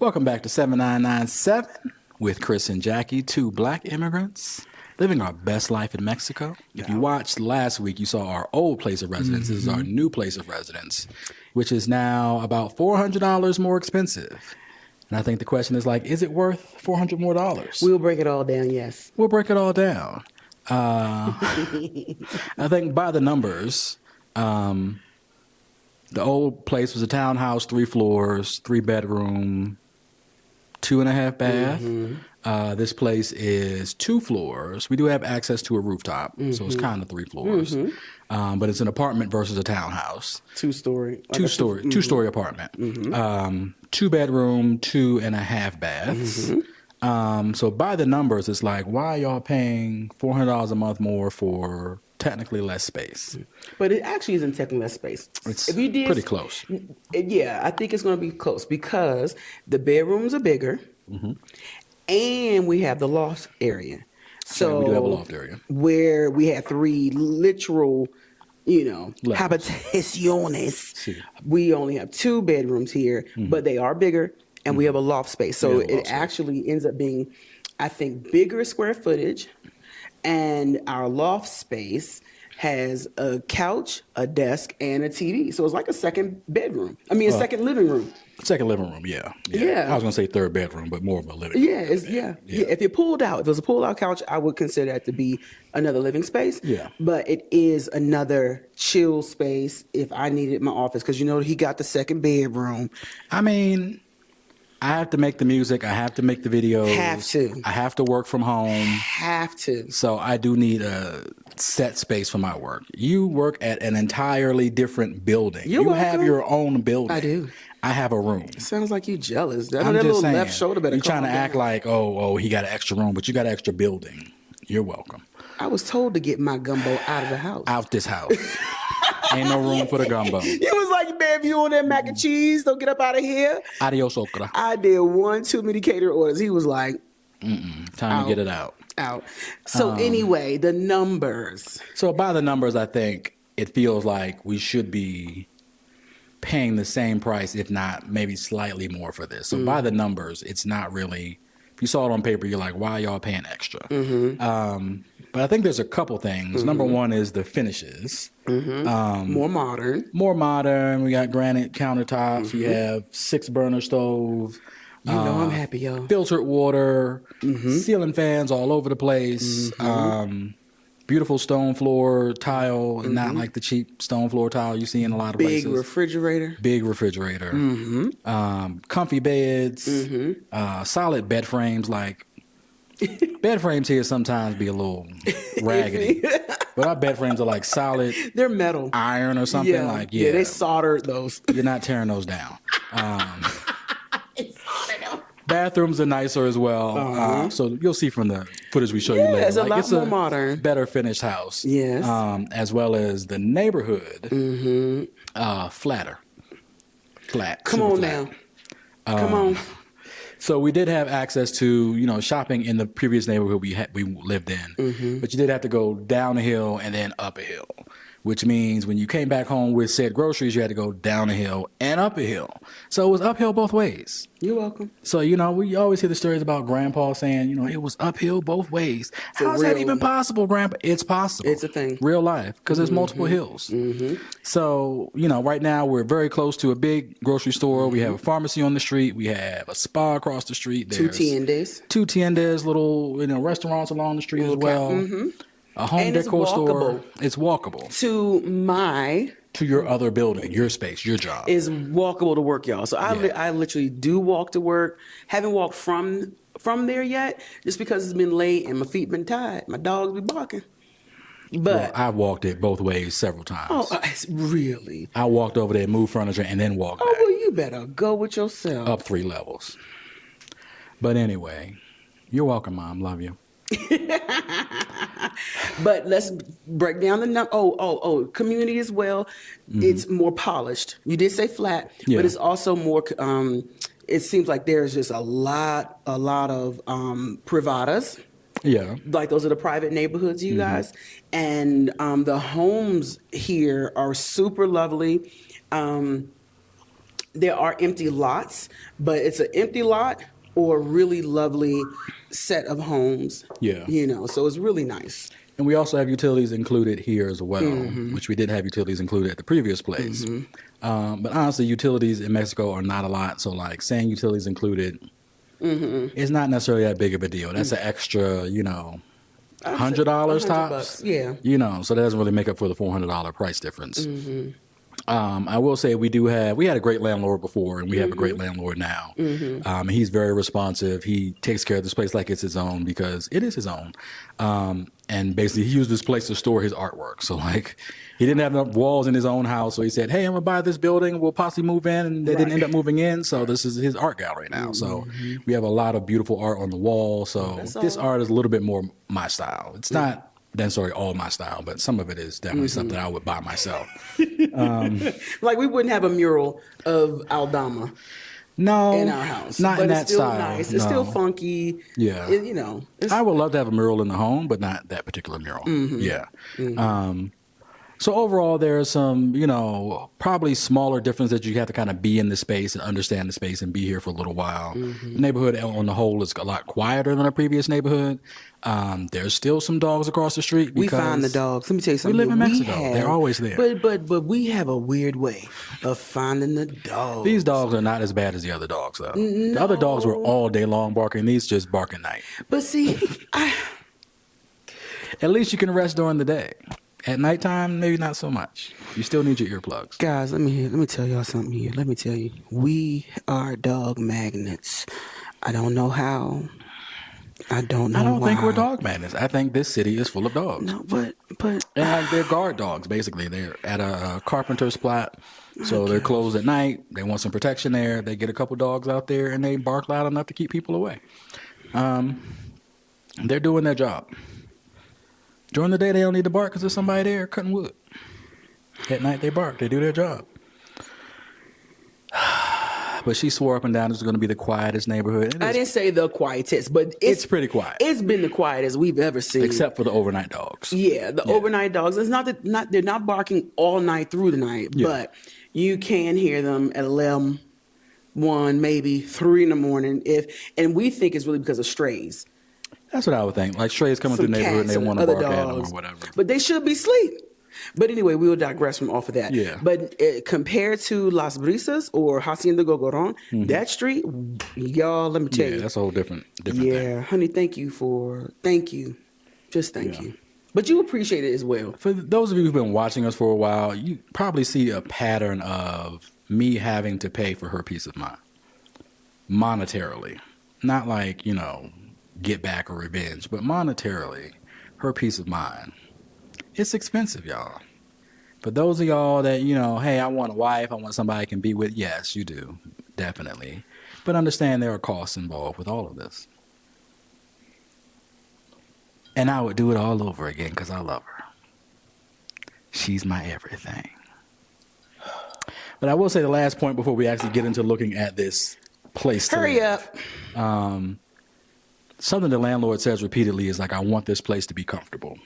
Welcome back to 7997 with Chris and Jackie, two black immigrants living our best life in Mexico. If you watched last week, you saw our old place of residence. This is our new place of residence, which is now about $400 more expensive. And I think the question is like, is it worth $400 more? We'll break it all down, yes. We'll break it all down. I think by the numbers, the old place was a townhouse, 3 floors, 3-bedroom, 2.5 bath. This place is 2 floors. We do have access to a rooftop, so it's kind of 3 floors. But it's an apartment versus a townhouse. Two-story. Two-story apartment. 2-bedroom, 2.5 baths. So by the numbers, it's like, why are y'all paying $400 a month more for technically less space? But it actually isn't technically less space. It's pretty close. Yeah, I think it's going to be close because the bedrooms are bigger and we have the loft area. So we do have a loft area. Where we have 3 literal, levels. habitaciones. We only have 2 bedrooms here, but they are bigger. And we have a loft space. So it actually ends up being, I think, bigger square footage. And our loft space has a couch, a desk, and a TV. So it's like a second bedroom. I mean, a second living room. Second living room, yeah. I was going to say third bedroom, but more of a living room. Yeah. If it pulled out, if it was a pull-out couch, I would consider that to be another living space. Yeah. But it is another chill space if I needed my office. Because, he got the second bedroom. I mean, I have to make the music. I have to make the videos. Have to. I have to work from home. Have to. So I do need a set space for my work. You work at an entirely different building. You're welcome. Have your own building. I do. I have a room. Sounds like you jealous. That I'm just little saying, left shoulder better. You're trying to act like, oh, he got an extra room, but you got an extra building. You're welcome. I was told to get my gumbo out of the house. Out this house. Ain't no room for the gumbo. He was like, man, if you want that mac and cheese, don't get up out of here. Adios, okra. I did 1 too many cater orders. He was like, time to get it out. So anyway, the numbers. So by the numbers, I think it feels like we should be paying the same price, if not maybe slightly more for this. So by the numbers, it's not really, if you saw it on paper, you're like, why are y'all paying extra? But I think there's a couple things. Number one is the finishes. More modern. We got granite countertops. We have 6-burner stove. I'm happy, y'all. Filtered water. Ceiling fans all over the place. Beautiful stone floor tile, and not like the cheap stone floor tile you see in a lot of places. Big refrigerator. Comfy beds. Solid bed frames. Like, bed frames here sometimes be a little raggedy. But our bed frames are like solid. They're metal. Iron or something. Yeah, they soldered those. You're not tearing those down. Bathrooms are nicer as well. So you'll see from the footage we show you later. It's a lot more modern. Better finished house. Yes. As well as the neighborhood. Flatter. Flat. Come on now. Come on. So we did have access to, shopping in the previous neighborhood we lived in. But you did have to go down a hill and then up a hill, which means when you came back home with said groceries, you had to go down a hill and up a hill. So it was uphill both ways. You're welcome. So, we always hear the stories about Grandpa saying, it was uphill both ways. How's that even possible, Grandpa? It's possible. It's a thing. Real life, because there's multiple hills. So, right now we're very close to a big grocery store. We have a pharmacy on the street. We have a spa across the street. There's 2 tiendas, little, restaurants along the street as well. A home decor store. It's walkable. To your other building, your space, your job. Is walkable to work, y'all. So I literally do walk to work. Haven't walked from there yet, just because it's been late and my feet been tired. My dogs be barking. But I walked it both ways several times. Oh, really? I walked over there, moved furniture, and then walked back. Oh, well, you better go with yourself. Up 3 levels. But anyway, you're welcome, Mom. Love you. But let's break down the number. Community as well. It's more polished. You did say flat, but it's also more. It seems like there's just a lot of privadas. Yeah. Like those are the private neighborhoods, you guys. And the homes here are super lovely. there are empty lots, but it's an empty lot or a really lovely set of homes. Yeah. So it's really nice. And we also have utilities included here as well, which we did have utilities included at the previous place. But honestly, utilities in Mexico are not a lot. So like saying utilities included is not necessarily that big of a deal. That's an extra, $100 tops. Yeah. So that doesn't really make up for the $400 price difference. I will say we had a great landlord before, and we have a great landlord now. He's very responsive. He takes care of this place like it's his own, because it is his own. And basically he used this place to store his artwork. So like he didn't have enough walls in his own house. So he said, hey, I'm gonna buy this building. We'll possibly move in. And they didn't end up moving in. So this is his art gallery now. So we have a lot of beautiful art on the wall. So this art is a little bit more my style. It's not necessarily all my style, but some of it is definitely something I would buy myself. Like we wouldn't have a mural of Aldama. No, in our house, not but in it's that still style. nice. It's still funky. Yeah, I would love to have a mural in the home, but not that particular mural. Yeah. So overall, there are some, probably smaller differences that you have to kind of be in the space and understand the space and be here for a little while. The neighborhood on the whole is a lot quieter than our previous neighborhood. There's still some dogs across the street. We find the dogs. Let me tell you something. We live in Mexico. They're always there. But we have a weird way of finding the dogs. These dogs are not as bad as the other dogs, though. No. The other dogs were all day long barking. These just bark at night. But see, at least you can rest during the day. At nighttime, maybe not so much. You still need your earplugs. Guys, let me tell y'all something here. Let me tell you. We are dog magnets. I don't know how. I don't think we're dog magnets. I think this city is full of dogs. No, but and like they're guard dogs, basically. They're at a carpenter's plot, so they're closed at night. They want some protection there. They get a couple dogs out there, and they bark loud enough to keep people away. They're doing their job. During the day, they don't need to bark because there's somebody there cutting wood. At night, they bark. They do their job. But she swore up and down it's going to be the quietest neighborhood. I didn't say the quietest, but it's pretty quiet. It's been the quietest we've ever seen, except for the overnight dogs. Yeah, the overnight dogs. It's not they're not barking all night through the night, but you can hear them at 11, 1, maybe 3 in the morning. And we think it's really because of strays. That's what I would think. Like strays coming through the neighborhood and they want to bark at them or whatever. But they should be asleep. But anyway, we will digress from off of that. Yeah. But compared to Las Brisas or Hacienda Gogoron, that street, y'all, let me tell you. Yeah, that's a whole different thing. Yeah, honey, thank you. Just thank you. But you appreciate it as well. For those of you who've been watching us for a while, you probably see a pattern of me having to pay for her peace of mind. Monetarily. Not like, get back or revenge, but monetarily, her peace of mind. It's expensive, y'all. For those of y'all that, hey, I want a wife, I want somebody I can be with. Yes, you do. Definitely. But understand there are costs involved with all of this. And I would do it all over again because I love her. She's my everything. But I will say the last point before we actually get into looking at this place. Hurry up. Something the landlord says repeatedly is like, I want this place to be comfortable.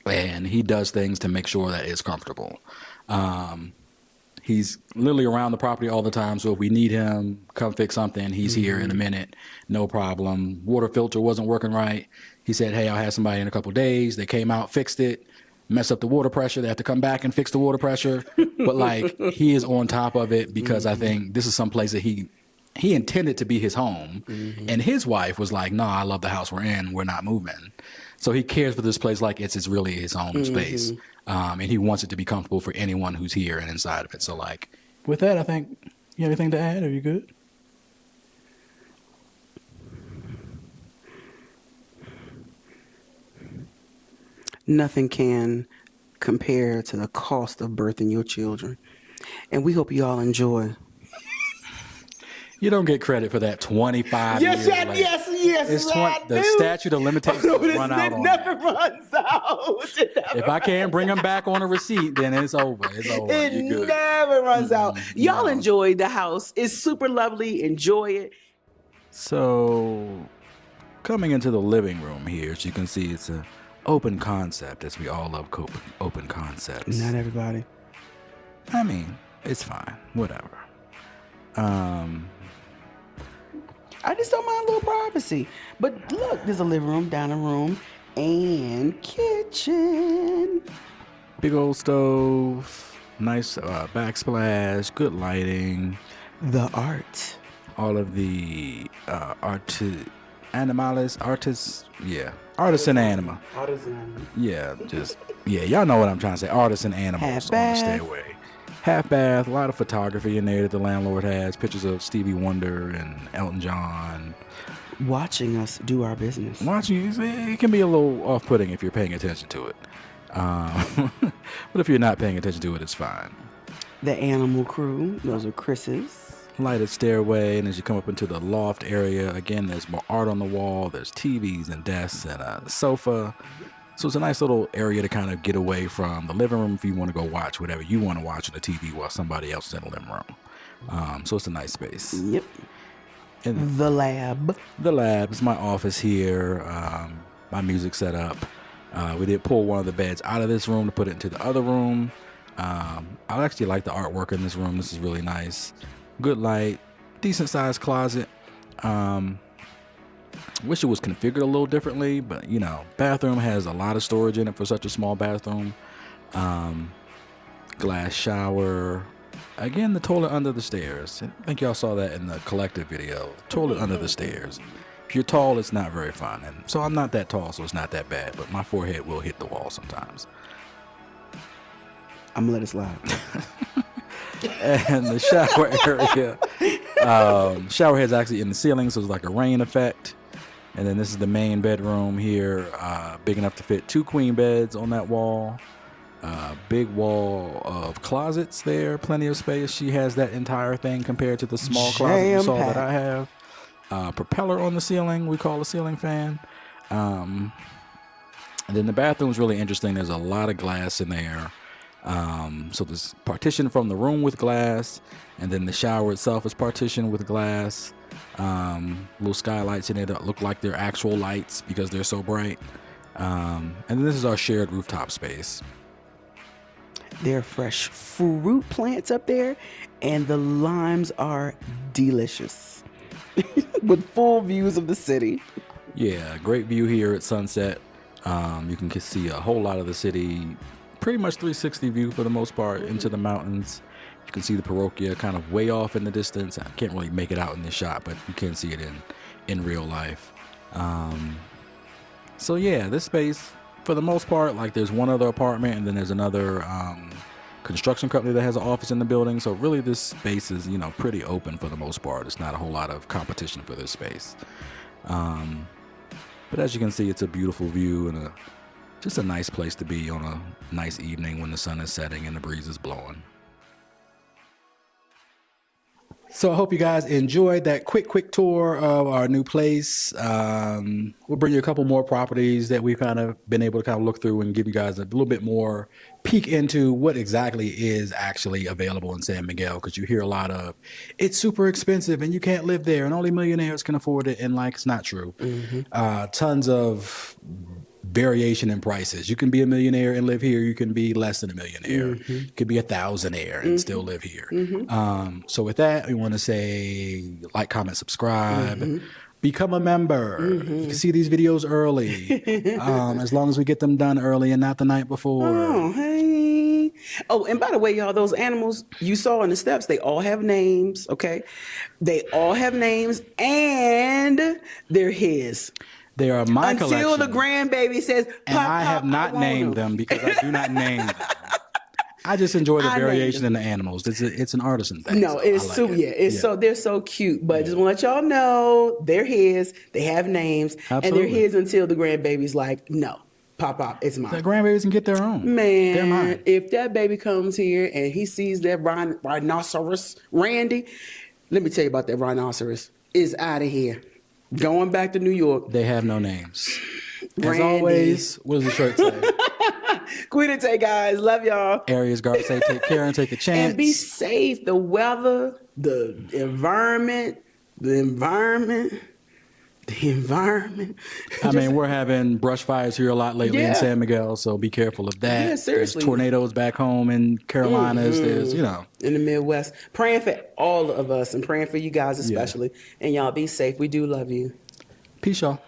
And he does things to make sure that it's comfortable. He's literally around the property all the time. So if we need him, come fix something, he's here in a minute. No problem. Water filter wasn't working right. He said, hey, I'll have somebody in a couple of days. They came out, fixed it, messed up the water pressure. They have to come back and fix the water pressure. But like, he is on top of it because I think this is some place that he intended to be his home. And his wife was like, no, I love the house we're in. We're not moving. So he cares for this place like it's really his own space. And he wants it to be comfortable for anyone who's here and inside of it. So like, with that, I think, you have anything to add? Are you good? Nothing can compare to the cost of birthing your children. And we hope you all enjoy. You don't get credit for that 25 years later. Yes, it's the statute of limitations run out on never runs out. If I can't bring them back on a receipt, then it's over. It's over. It You're good. never runs out. Y'all enjoy the house. It's super lovely. Enjoy it. So, coming into the living room here, as you can see, it's an open concept, as we all love open concepts. Not everybody. I mean, it's fine. Whatever. I just don't mind a little privacy. But look, there's a living room, dining room, and kitchen. Big old stove, nice backsplash, good lighting. The art. All of the artisan anima. Artisan. Yeah, y'all know what I'm trying to say. Artisan animals on the stairway. Half bath, a lot of photography in there that the landlord has. Pictures of Stevie Wonder and Elton John. Watching us do our business. It can be a little off-putting if you're paying attention to it. But if you're not paying attention to it, it's fine. The animal crew, those are Chris's. Lighted stairway, and as you come up into the loft area, again, there's more art on the wall. There's TVs and desks and a sofa. So it's a nice little area to kind of get away from the living room if you want to go watch whatever you want to watch on the TV while somebody else is in the living room. So it's a nice space. Yep. And the lab. The lab is my office here. My music set up. We did pull one of the beds out of this room to put it into the other room. I actually like the artwork in this room. This is really nice. Good light, decent sized closet. Wish it was configured a little differently, but bathroom has a lot of storage in it for such a small bathroom. Glass shower. Again, the toilet under the stairs. I think y'all saw that in the collective video. Toilet under the stairs. If you're tall, it's not very fun. And so I'm not that tall, so it's not that bad, but my forehead will hit the wall sometimes. I'm gonna let it slide. And the shower area, shower head's actually in the ceiling, so it's like a rain effect. And then this is the main bedroom here, big enough to fit 2 queen beds on that wall. Big wall of closets there, plenty of space. She has that entire thing compared to the small closet you saw that I have. Propeller on the ceiling, we call a ceiling fan. And then the bathroom's really interesting. There's a lot of glass in there. So there's partition from the room with glass, and then the shower itself is partitioned with glass. Little skylights in there that look like they're actual lights because they're so bright. And then this is our shared rooftop space. There are fresh fruit plants up there, and the limes are delicious with full views of the city. Yeah, great view here at sunset. You can see a whole lot of the city, pretty much 360 view for the most part into the mountains. You can see the parochia kind of way off in the distance. I can't really make it out in this shot, but you can see it in real life. So yeah, this space, for the most part, like there's one other apartment and then there's another construction company that has an office in the building. So really this space is, pretty open for the most part. It's not a whole lot of competition for this space. But as you can see, it's a beautiful view and just a nice place to be on a nice evening when the sun is setting and the breeze is blowing. So I hope you guys enjoyed that quick tour of our new place. We'll bring you a couple more properties that we've kind of been able to kind of look through and give you guys a little bit more peek into what exactly is actually available in San Miguel, because you hear a lot of, it's super expensive and you can't live there and only millionaires can afford it. And it's not true. Mm-hmm. Tons of variation in prices. You can be a millionaire and live here. You can be less than a millionaire. Mm-hmm. You could be a thousandaire and still live here. Mm-hmm. So with that, we want to say like, comment, subscribe, become a member. You can see these videos early, as long as we get them done early and not the night before. Oh, hey. Oh, and by the way, y'all, those animals you saw in the steps, they all have names, okay? They all have names and they're his. They are my collection. Until the grandbaby says, and I have not named them because I do not name them. I just enjoy the variation in the animals. It's an artisan thing. No, it's so so they're so cute. But just want to let y'all know they're his. They have names, and they're his until the grandbaby's like, no, pop, it's mine. The grandbabies can get their own. Man, they're mine. If that baby comes here and he sees that rhinoceros, Randy, let me tell you about that rhinoceros. Is out of here. Going back to New York. They have no names. As always, what does the shirt say? Cuídate, guys. Love y'all. Areas guard say take care and take a chance. And be safe. The weather, the environment, the environment. I mean, we're having brush fires here a lot lately in San Miguel, so be careful of that. Yeah, seriously. There's tornadoes back home in Carolinas. There's, in the Midwest. Praying for all of us and praying for you guys especially. And y'all be safe. We do love you. Peace, y'all.